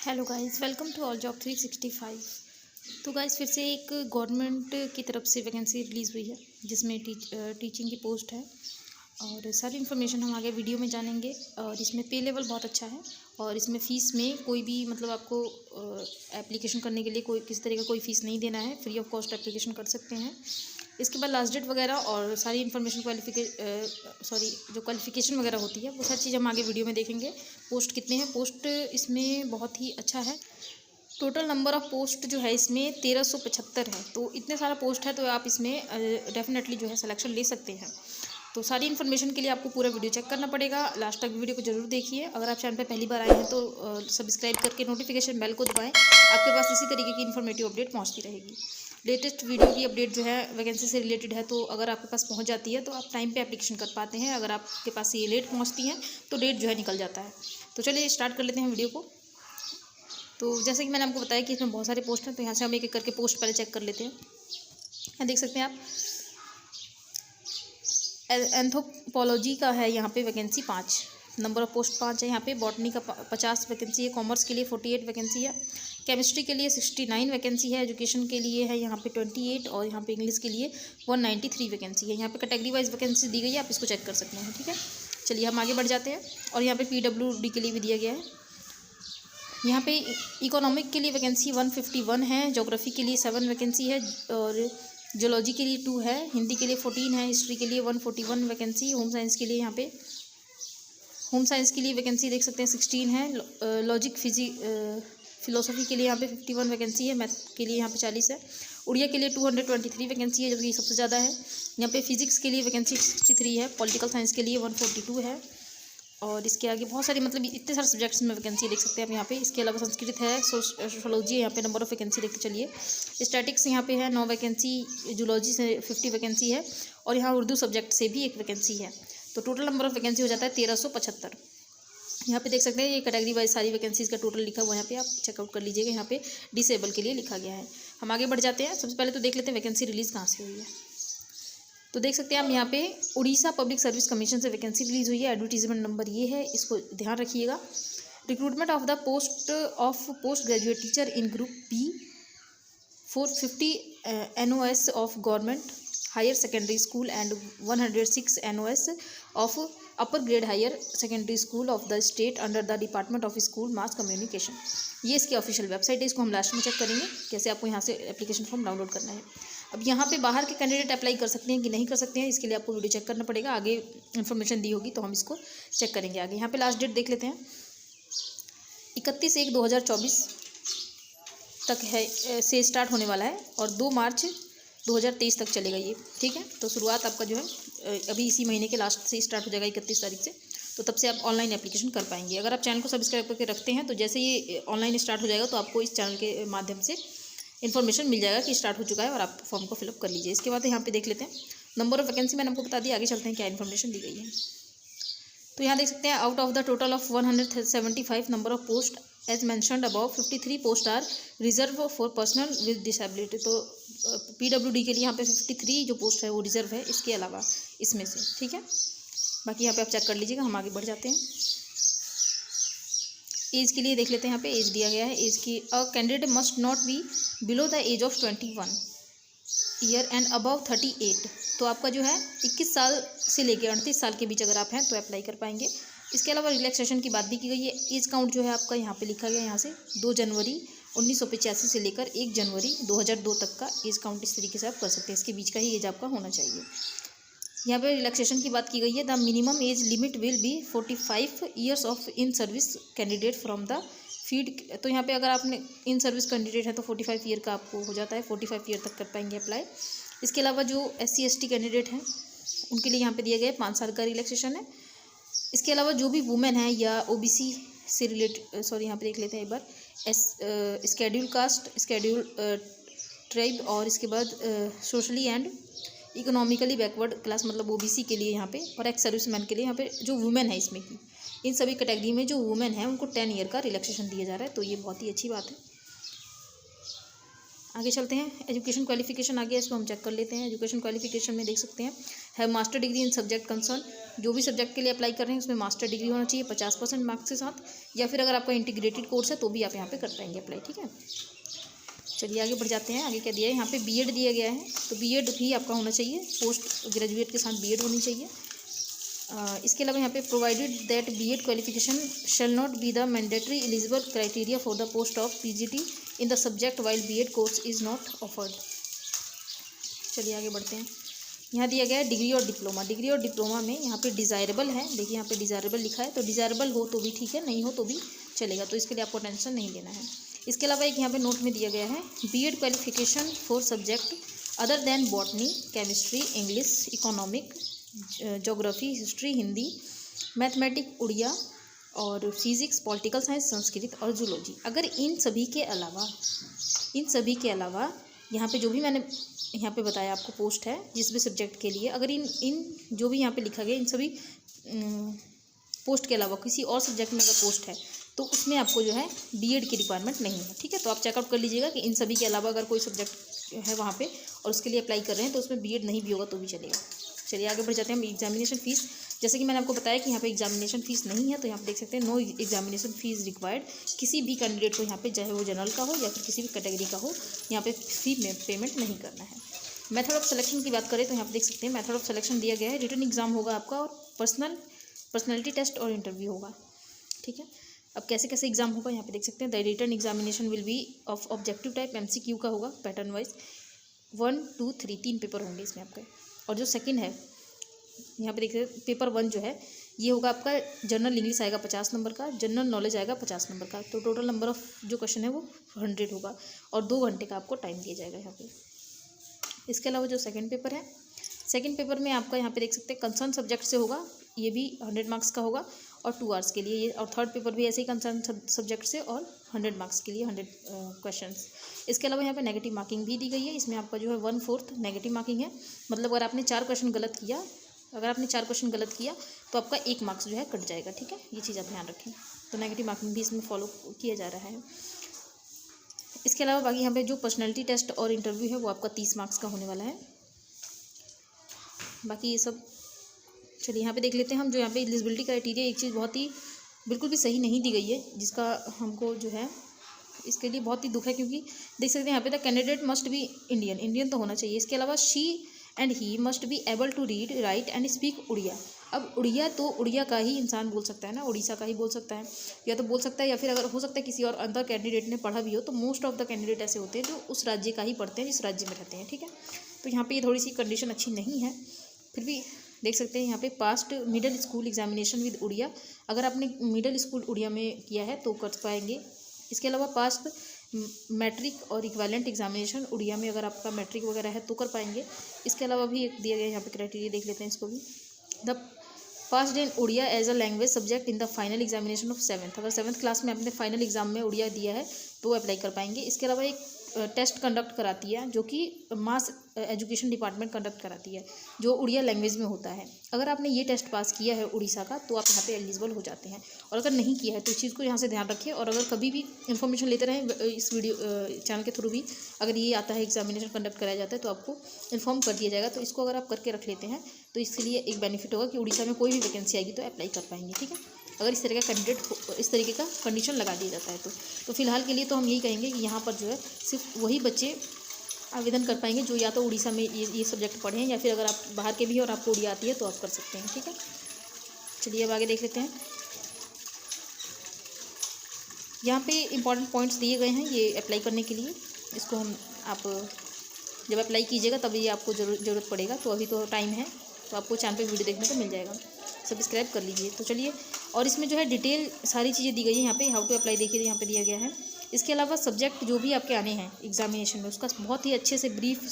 Hello guys, welcome to all job 365। तो guys फिर से एक गवर्नमेंट की तरफ से वैकेंसी रिलीज़ हुई है जिसमें टीचिंग की पोस्ट है और सारी इन्फॉर्मेशन हम आगे वीडियो में जानेंगे। और इसमें पे लेवल बहुत अच्छा है और इसमें फ़ीस में कोई भी मतलब आपको एप्लीकेशन करने के लिए कोई किसी तरह का कोई फ़ीस नहीं देना है, फ्री ऑफ कॉस्ट एप्लीकेशन कर सकते हैं। इसके बाद लास्ट डेट वगैरह और सारी इन्फॉर्मेशन जो क्वालिफिकेशन वगैरह होती है वो सारी चीज़ हम आगे वीडियो में देखेंगे। पोस्ट कितने हैं, पोस्ट इसमें बहुत ही अच्छा है। टोटल नंबर ऑफ़ पोस्ट जो है इसमें 1375 है। तो इतने सारा पोस्ट है तो आप इसमें डेफिनेटली जो है सिलेक्शन ले सकते हैं। तो सारी इन्फॉर्मेशन के लिए आपको पूरा वीडियो चेक करना पड़ेगा। लास्ट तक वीडियो को जरूर देखिए। अगर आप चैनल पे पहली बार आए हैं तो सब्सक्राइब करके नोटिफिकेशन बेल को दबाएं। आपके पास इसी तरीके की इन्फॉर्मेटिव अपडेट पहुंचती रहेगी। लेटेस्ट वीडियो की अपडेट जो है वैकेंसी से रिलेटेड है, तो अगर आपके पास पहुंच जाती है तो आप टाइम पे एप्लीकेशन कर पाते हैं। अगर आपके पास ये लेट पहुंचती हैं तो डेट जो है निकल जाता है। तो चलिए स्टार्ट कर लेते हैं वीडियो को। तो जैसे कि मैंने आपको बताया कि इसमें बहुत सारे पोस्ट हैं, तो यहाँ से हम एक एक करके पोस्ट पहले चेक कर लेते हैं। यहाँ देख सकते हैं आप, एंथ्रोपोलॉजी का है यहाँ पे वैकेंसी 5, नंबर ऑफ पोस्ट 5 है यहाँ पे। बॉटनी का 50 वैकेंसी है, कॉमर्स के लिए 48 वैकेंसी है, केमिस्ट्री के लिए 69 वैकेंसी है, एजुकेशन के लिए है यहाँ पे 28 और यहाँ पे इंग्लिश के लिए 193 वैकेंसी है। यहाँ पे कैटेगरी वाइज वैकेंसी दी गई है, आप इसको चेक कर सकते हैं। ठीक है, चलिए हम आगे बढ़ जाते हैं। और यहाँ पे PWD के लिए भी दिया गया है। यहाँ पे इकोनॉमिक के लिए वैकेंसी 151 है, ज्योग्राफी के लिए 7 वैकेंसी है और जियोलॉजी के लिए 2 है, हिंदी के लिए 14 है, हिस्ट्री के लिए 141 वैकेंसी, होम साइंस के लिए यहाँ पे वैकेंसी देख सकते हैं 16 है, लॉजिक फिलोसफी के लिए यहाँ पे 51 वैकेंसी है, मैथ के लिए यहाँ पे 40 है, उड़िया के लिए 223 वैकेंसी है जो कि सबसे ज़्यादा है। यहाँ पे फिजिक्स के लिए वैकेंसी 63 है, पॉलिटिकल साइंस के लिए 142 है और इसके आगे बहुत सारी मतलब इतने सारे सब्जेक्ट्स में वैकेंसी देख सकते हैं आप यहाँ पे। इसके अलावा संस्कृत है, सोशोलॉजी है, यहाँ पे नंबर ऑफ वैकेंसी देखते चलिए। स्टैटिक्स यहाँ पे है 9 वैकेंसी, जूलॉजी से 50 वैकेंसी है और यहाँ उर्दू सब्जेक्ट से भी 1 वैकेंसी है। तो टोटल नंबर ऑफ वैकेंसी हो जाता है 1375। यहाँ पे देख सकते हैं ये कैटेगरी वाइज सारी वैकेंसीज़ का टोटल लिखा हुआ है, यहाँ पे आप चेकआउट कर लीजिएगा। यहाँ पे डिसेबल के लिए लिखा गया है। हम आगे बढ़ जाते हैं। सबसे पहले तो देख लेते हैं वैकेंसी रिलीज़ कहाँ से हुई है। तो देख सकते हैं आप यहाँ पे उड़ीसा पब्लिक सर्विस कमीशन से वैकेंसी रिलीज हुई है। एडवर्टीजमेंट नंबर ये है, इसको ध्यान रखिएगा। Recruitment of the post graduate teacher in group B 450 NOS of government higher secondary school and 106 NOS of upper grade higher secondary school of the state under the department of school mass communication. ये इसकी official website है, इसको हम last में check करेंगे कैसे आपको यहाँ से एप्लीकेशन फॉर्म डाउनलोड करना है। अब यहाँ पे बाहर के कैंडिडेट अप्लाई कर सकते हैं कि नहीं कर सकते हैं, इसके लिए आपको वीडियो चेक करना पड़ेगा। आगे इन्फॉर्मेशन दी होगी तो हम इसको चेक करेंगे आगे। यहाँ पे लास्ट डेट देख लेते हैं, 31/1/2024 तक है से स्टार्ट होने वाला है और 2 मार्च 2023 तक चलेगा ये। ठीक है, तो शुरुआत आपका जो है अभी इसी महीने के लास्ट से स्टार्ट हो जाएगा 31 तारीख से। तो तब से आप ऑनलाइन एप्लीकेशन कर पाएंगे। अगर आप चैनल को सब्सक्राइब करके रखते हैं तो जैसे ये ऑनलाइन स्टार्ट हो जाएगा तो आपको इस चैनल के माध्यम से इन्फॉर्मेशन मिल जाएगा कि स्टार्ट हो चुका है और आप फॉर्म को फिलअप कर लीजिए। इसके बाद यहाँ पे देख लेते हैं नंबर ऑफ वैकेंसी मैंने आपको बता दी। आगे चलते हैं क्या इन्फॉर्मेशन दी गई है। तो यहाँ देख सकते हैं out of the total of 175 number of post as mentioned above 53 post are reserve for personal with disability. तो PWD के लिए यहाँ पे 53 जो पोस्ट है वो रिजर्व है, इसके अलावा इसमें से। ठीक है, बाकी यहाँ पे आप चेक कर लीजिएगा। हम आगे बढ़ जाते हैं। एज के लिए देख लेते हैं। यहाँ पे एज दिया गया है, एज की a candidate must not be below the age of 21 year and above 38। तो आपका जो है 21 साल से लेकर 38 साल के बीच अगर आप हैं तो अप्लाई कर पाएंगे। इसके अलावा रिलैक्सेशन की बात भी की गई है। एज काउंट जो है आपका यहाँ पे लिखा गया है, यहाँ से 2 जनवरी 1985 से लेकर 1 जनवरी 2002 तक का एज काउंट इस तरीके से आप कर सकते हैं। इसके बीच का ही एज आपका होना चाहिए। यहाँ पे रिलैक्सेशन की बात की गई है। The minimum age limit will be 45 years of in service candidate from the feed. तो यहाँ पे अगर आपने इन सर्विस कैंडिडेट है तो 45 ईयर का आपको हो जाता है, 45 ईयर तक कर पाएंगे अप्लाई। इसके अलावा जो SC ST कैंडिडेट हैं उनके लिए यहाँ पे दिया गया है 5 साल का रिलैक्सेशन है। इसके अलावा जो भी वुमेन है या OBC से यहाँ पे देख लेते हैं एक बार, स्केड्यूल कास्ट, स्केड्यूल ट्राइब और इसके बाद socially and economically backward class मतलब OBC के लिए यहाँ पे, और एक्स सर्विसमैन के लिए यहाँ पे जो वुमेन है इसमें की, इन सभी कैटेगरी में जो वुमेन है उनको 10 ईयर का रिलैक्सेशन दिया जा रहा है। तो ये बहुत ही अच्छी बात है। आगे चलते हैं। एजुकेशन क्वालिफिकेशन आ गया, इसको हम चेक कर लेते हैं। एजुकेशन क्वालिफिकेशन में देख सकते हैं है master degree in subject concern. जो भी सब्जेक्ट के लिए अप्लाई कर रहे हैं उसमें मास्टर डिग्री होना चाहिए 50% मार्क्स के साथ, या फिर अगर आपका इंटीग्रेटेड कोर्स है तो भी आप यहाँ पे कर पाएंगे अप्लाई, ठीक है। चलिए आगे बढ़ जाते हैं। आगे क्या दिया है, यहाँ पे बीएड दिया गया है, तो बीएड भी आपका होना चाहिए, पोस्ट ग्रेजुएट के साथ बीएड होनी चाहिए। इसके अलावा यहाँ पे provided that BEd qualification shall not be the mandatory eligible criteria for the post of PGT in the subject while BEd course is not offered. चलिए आगे बढ़ते हैं। यहाँ दिया गया है डिग्री और डिप्लोमा। डिग्री और डिप्लोमा में यहाँ पे डिज़ायरेबल है, देखिए यहाँ पे डिज़ायरेबल लिखा है, तो डिज़ायरेबल हो तो भी ठीक है, नहीं हो तो भी चलेगा, तो इसके लिए आपको टेंशन नहीं लेना है। इसके अलावा एक यहाँ पे नोट में दिया गया है BEd qualification for subject other than botany, chemistry, English, economic, geography, history, Hindi, mathematics, Odia और फिजिक्स, पॉलिटिकल साइंस, संस्कृत और जूलॉजी। अगर इन सभी के अलावा यहाँ पे जो भी मैंने यहाँ पे बताया आपको पोस्ट है जिस भी सब्जेक्ट के लिए, अगर इन जो भी यहाँ पे लिखा गया इन सभी पोस्ट के अलावा किसी और सब्जेक्ट में अगर पोस्ट है तो उसमें आपको जो है बीएड की रिक्वायरमेंट नहीं है, ठीक है। तो आप चेकआउट कर लीजिएगा कि इन सभी के अलावा अगर कोई सब्जेक्ट है वहाँ पे और उसके लिए अप्लाई कर रहे हैं तो उसमें बीएड नहीं भी होगा तो भी चलेगा। चलिए आगे बढ़ जाते हैं हम। एग्जामिनेशन फ़ीस, जैसे कि मैंने आपको बताया कि यहाँ पे एग्जामिनेशन फ़ीस नहीं है, तो यहाँ पे देख सकते हैं नो एग्जामिनेशन फ़ीस रिक्वायर्ड। किसी भी कैंडिडेट को यहाँ पे चाहे वो जनरल का हो या फिर किसी भी कैटेगरी का हो, यहाँ पे फी में पेमेंट नहीं करना है। मेथड ऑफ सिलेक्शन की बात करें तो यहाँ पे देख सकते हैं मेथड ऑफ सिलेक्शन दिया गया है, रिटन एग्जाम होगा आपका और पर्सनैलिटी टेस्ट और इंटरव्यू होगा, ठीक है। अब कैसे कैसे एग्जाम होगा यहाँ पे देख सकते हैं। The written examination will be of objective type, MCQ का होगा पैटर्न वाइज, 1, 2, 3 3 पेपर होंगे इसमें आपके। और जो सेकंड है यहाँ पे देखिए पेपर 1 जो है ये होगा आपका जनरल इंग्लिश आएगा 50 नंबर का, जनरल नॉलेज आएगा 50 नंबर का, तो टोटल नंबर ऑफ जो क्वेश्चन है वो 100 होगा और 2 घंटे का आपको टाइम दिया जाएगा यहाँ पे। इसके अलावा जो सेकंड पेपर है, सेकंड पेपर में आपका यहाँ पे देख सकते हैं कंसर्न सब्जेक्ट से होगा, ये भी 100 मार्क्स का होगा और 2 आवर्स के लिए ये, और थर्ड पेपर भी ऐसे ही कंसर्न सब्जेक्ट से और 100 मार्क्स के लिए 100 क्वेश्चंस। इसके अलावा यहाँ पे नेगेटिव मार्किंग भी दी गई है, इसमें आपका जो है 1/4 नेगेटिव मार्किंग है, मतलब अगर आपने 4 क्वेश्चन गलत किया तो आपका 1 मार्क्स जो है कट जाएगा, ठीक है। ये चीज़ आप ध्यान रखें, तो नेगेटिव मार्किंग भी इसमें फॉलो किया जा रहा है। इसके अलावा बाकी यहाँ पे जो पर्सनैलिटी टेस्ट और इंटरव्यू है वो आपका 30 मार्क्स का होने वाला है। बाकी ये सब चलिए यहाँ पे देख लेते हैं हम। जो यहाँ पे एलिजिबिलिटी क्राइटेरिया एक चीज़ बहुत ही बिल्कुल भी सही नहीं दी गई है, जिसका हमको जो है इसके लिए बहुत ही दुख है, क्योंकि देख सकते हैं यहाँ पे the candidate must be Indian तो होना चाहिए। इसके अलावा she and he must be able to read, write and speak Odia. अब उड़िया तो उड़िया का ही इंसान बोल सकता है ना, उड़ीसा का ही बोल सकता है, या तो बोल सकता है, या फिर अगर हो सकता है किसी और अदर कैंडिडेट ने पढ़ा भी हो, तो मोस्ट ऑफ द कैंडिडेट ऐसे होते हैं जो उस राज्य का ही पढ़ते हैं जिस राज्य में रहते हैं, ठीक है। तो यहाँ पे ये थोड़ी सी कंडीशन अच्छी नहीं है, फिर भी देख सकते हैं यहाँ पे passed middle school examination with Odia, अगर आपने मिडिल स्कूल उड़िया में किया है तो कर पाएंगे। इसके अलावा पास्ट मैट्रिक और इक्विवेलेंट एग्जामिनेशन उड़िया में अगर आपका मैट्रिक वगैरह है तो कर पाएंगे। इसके अलावा भी एक दिया गया यहाँ पे क्राइटेरिया, देख लेते हैं इसको भी। The passed in Odia as a language subject in the final examination of 7th, अगर 7th क्लास में आपने फाइनल एग्जाम में उड़िया दिया है तो अप्लाई कर पाएंगे। इसके अलावा एक टेस्ट कंडक्ट कराती है जो कि मास एजुकेशन डिपार्टमेंट कंडक्ट कराती है, जो उड़िया लैंग्वेज में होता है। अगर आपने ये टेस्ट पास किया है उड़ीसा का तो आप यहाँ पे एलिजिबल हो जाते हैं, और अगर नहीं किया है तो इस चीज़ को यहाँ से ध्यान रखिए। और अगर कभी भी इन्फॉर्मेशन लेते रहें इस वीडियो चैनल के थ्रू भी, अगर ये आता है एग्जामिनेशन कंडक्ट कराया जाता है तो आपको इन्फॉर्म कर दिया जाएगा। तो इसको अगर आप करके रख लेते हैं तो इसके लिए एक बेनिफिट होगा कि उड़ीसा में कोई भी वैकेंसी आएगी तो अप्लाई कर पाएंगे, ठीक है। अगर इस तरह का कैंडिडेट इस तरीके का कंडीशन लगा दिया जाता है तो फिलहाल के लिए तो हम यही कहेंगे कि यहाँ पर जो है सिर्फ वही बच्चे आवेदन कर पाएंगे जो या तो उड़ीसा में ये सब्जेक्ट पढ़े हैं, या फिर अगर आप बाहर के भी हैं और आपको उड़िया आती है तो आप कर सकते हैं, ठीक है। चलिए अब आगे देख लेते हैं। यहाँ पे इंपॉर्टेंट पॉइंट्स दिए गए हैं ये अप्लाई करने के लिए। इसको आप जब अप्लाई कीजिएगा तभी ये आपको ज़रूरत पड़ेगा, तो अभी तो टाइम है, तो आपको चैनल पे वीडियो देखने को मिल जाएगा, सब्सक्राइब कर लीजिए। तो चलिए, और इसमें जो है डिटेल सारी चीज़ें दी गई है यहाँ पे, हाउ टू अप्लाई देखिए यहाँ पे दिया गया है। इसके अलावा सब्जेक्ट जो भी आपके आने हैं एग्जामिनेशन में उसका बहुत ही अच्छे से ब्रीफ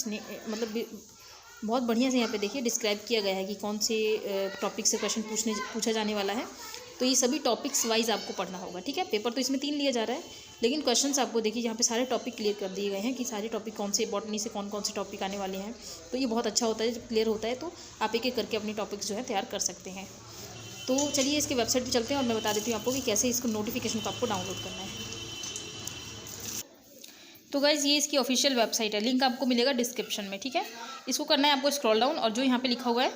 मतलब बहुत बढ़िया से यहाँ पे देखिए डिस्क्राइब किया गया है कि कौन से टॉपिक से क्वेश्चन पूछा जाने वाला है। तो ये सभी टॉपिक्स वाइज आपको पढ़ना होगा, ठीक है। पेपर तो इसमें 3 लिया जा रहा है, लेकिन क्वेश्चंस आपको देखिए यहाँ पे सारे टॉपिक क्लियर कर दिए गए हैं कि सारे टॉपिक कौन से, बॉटनी से कौन कौन से टॉपिक आने वाले हैं। तो ये बहुत अच्छा होता है जब क्लियर होता है, तो आप एक एक करके अपनी टॉपिक्स जो है तैयार कर सकते हैं। तो चलिए इसके वेबसाइट पर चलते हैं और मैं बता देती हूँ आपको कि कैसे इसको नोटिफिकेशन को आपको डाउनलोड करना है। तो गाइज़ ये इसकी ऑफिशियल वेबसाइट है, लिंक आपको मिलेगा डिस्क्रिप्शन में, ठीक है। इसको करना है आपको स्क्रॉल डाउन, और जो यहाँ पे लिखा हुआ है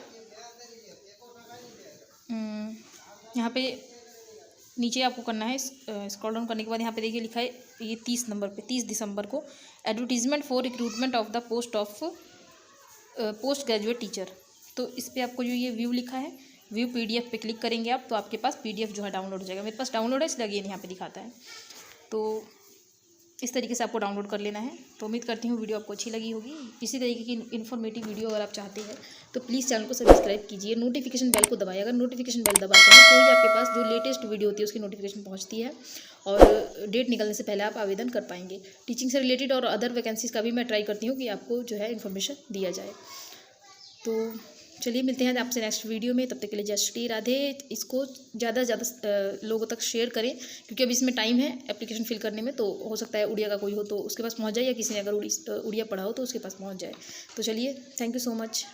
यहाँ पे नीचे आपको करना है, स्क्रॉल डाउन करने के बाद यहाँ पे देखिए लिखा है ये 30 नंबर पे, 30 दिसंबर को, advertisement for recruitment of the post graduate teacher. तो इस पर आपको जो ये व्यू लिखा है, व्यू PDF पे क्लिक करेंगे आप, तो आपके पास PDF जो है डाउनलोड हो जाएगा। मेरे पास डाउनलोड है इसलिए अगेन यहाँ पे दिखाता है। तो इस तरीके से आपको डाउनलोड कर लेना है। तो उम्मीद करती हूँ वीडियो आपको अच्छी लगी होगी। इसी तरीके की इन्फॉर्मेटिव वीडियो अगर आप चाहते हैं तो प्लीज़ चैनल को सब्सक्राइब कीजिए, नोटिफिकेशन बेल को दबाइए। अगर नोटिफिकेशन बेल दबाते हैं तो ही आपके पास जो लेटेस्ट वीडियो होती है उसकी नोटिफिकेशन पहुँचती है, और डेट निकलने से पहले आप आवेदन कर पाएंगे। टीचिंग से रिलेटेड और अदर वैकेंसीज़ का भी मैं ट्राई करती हूँ कि आपको जो है इन्फॉर्मेशन दिया जाए। तो चलिए मिलते हैं आपसे नेक्स्ट वीडियो में, तब तक के लिए जय श्री राधे। इसको ज़्यादा से ज़्यादा लोगों तक शेयर करें, क्योंकि अभी इसमें टाइम है एप्लीकेशन फिल करने में। तो हो सकता है उड़िया का कोई हो तो उसके पास पहुंच जाए, या किसी ने अगर उड़िया पढ़ा हो तो उसके पास पहुंच जाए। तो चलिए, थैंक यू सो मच।